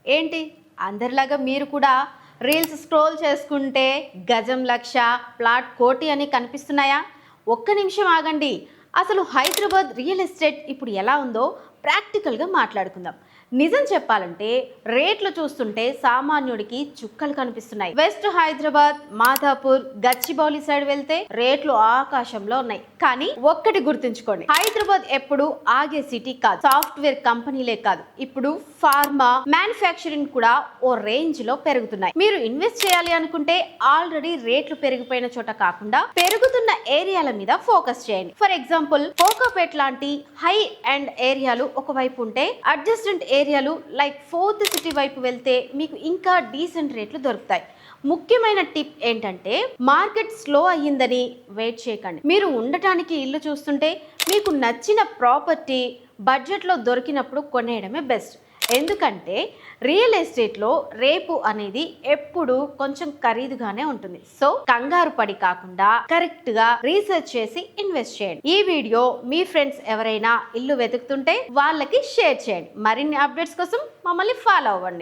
ఏంటి అందరిలాగా మీరు కూడా రీల్స్ స్క్రోల్ చేసుకుంటే గజం లక్ష, ప్లాట్ కోటి అని కనిపిస్తున్నాయా? ఒక్క నిమిషం ఆగండి. అసలు హైదరాబాద్ రియల్ ఎస్టేట్ ఇప్పుడు ఎలా ఉందో ప్రాక్టికల్గా మాట్లాడుకుందాం. నిజం చెప్పాలంటే రేట్లు చూస్తుంటే సామాన్యుడికి చుక్కలు కనిపిస్తున్నాయి. వెస్ట్ హైదరాబాద్, మాధాపూర్, గచ్చిబౌలి సైడ్ వెళ్తే రేట్లు ఆకాశంలో ఉన్నాయి. కానీ ఒక్కటి గుర్తుంచుకోండి, హైదరాబాద్ ఎప్పుడు ఆగే సిటీ కాదు, సాఫ్ట్వేర్ కంపెనీలే కాదు, ఇప్పుడు ఫార్మా, మ్యానుఫ్యాక్చరింగ్ కూడా ఓ రేంజ్ లో పెరుగుతున్నాయి. మీరు ఇన్వెస్ట్ చేయాలి అనుకుంటే ఆల్రెడీ రేట్లు పెరిగిపోయిన చోట కాకుండా పెరుగుతున్న ఏరియాల మీద ఫోకస్ చేయండి. ఫర్ ఎగ్జాంపుల్ కోకాపేట్ లాంటి హై అండ్ ఏరియాలు ఒకవైపు ఉంటే అడ్జస్టెంట్ ఏరియాలు లైక్ ఫోర్త్ సిటీ వైపు వెళ్తే మీకు ఇంకా డీసెంట్ రేట్లు దొరుకుతాయి. ముఖ్యమైన టిప్ ఏంటంటే మార్కెట్ స్లో అయ్యిందని వెయిట్ చేయకండి. మీరు ఉండటానికి ఇల్లు చూస్తుంటే మీకు నచ్చిన ప్రాపర్టీ బడ్జెట్లో దొరికినప్పుడు కొనేయడమే బెస్ట్. ఎందుకంటే రియల్ ఎస్టేట్లో రేపు అనేది ఎప్పుడు కొంచెం ఖరీదుగానే ఉంటుంది. సో కంగారు పడి కాకుండా కరెక్ట్గా రీసెర్చ్ చేసి ఇన్వెస్ట్ చేయండి. ఈ వీడియో మీ ఫ్రెండ్స్ ఎవరైనా ఇల్లు వెతుకుతుంటే వాళ్ళకి షేర్ చేయండి. మరిన్ని అప్డేట్స్ కోసం మమ్మల్ని ఫాలో అవ్వండి.